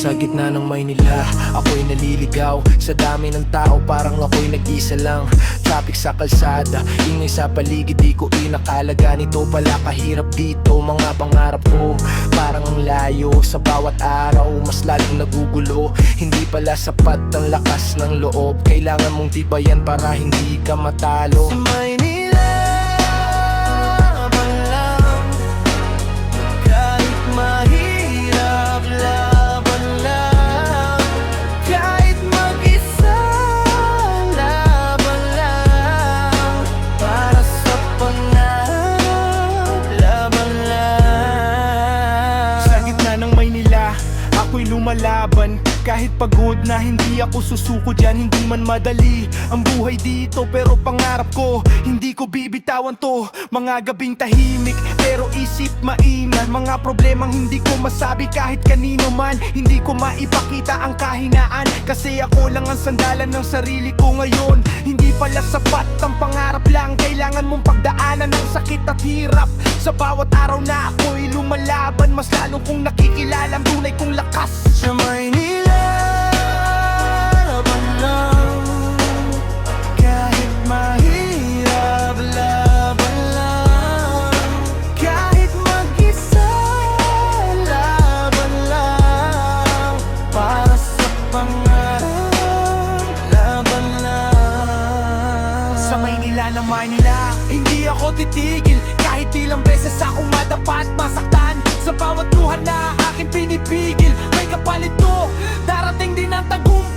Sa gitna ng Maynila, ako'y naliligaw. Sa dami ng tao, parang ako'y nag-isa lang. Traffic sa kalsada, ingay sa paligid, di ko inakala ganito pala kahirap dito. Mga pangarap ko, parang ang layo. Sa bawat araw, mas lalong nagugulo. Hindi pala sapat ang lakas ng loob. Kailangan mong tibayan para hindi ka matalo. Sa Maynila pa lang, kahit mahirap, laban lang. Kahit mag-isa, laban lang. Para sa pangarap, laban lang. Sa gitna ng Maynila, ako'y lumalaban. Kahit pagod na, hindi ako susuko dyan. Hindi man madali ang buhay dito, pero pangarap ko, hindi ko bibitawan to. Mga gabing tahimik, pero isip maingat. Mga problemang hindi ko masabi kahit kanino man. Hindi ko maipakita ang kahinaan, kasi ako lang ang sandalan ng sarili ko ngayon. Hindi pala sapat ang pangarap lang, kailangan mong pagdaanan ng sakit at hirap. Sa bawat araw na ako'y lumalaban, mas lalo kong nakikilala ang tunay kong lakas. Sa Maynila laban lang, kahit mahirap, laban lang. Kahit mag-isa, laban lang. Para sa pangarap, laban lang. Sa Maynila na Maynila, hindi ako titigil. Kahit ilang beses akong madapa at masaktan. Sa bawat luha na aking pinipigil, may kapalit to, darating din ang tagumpay.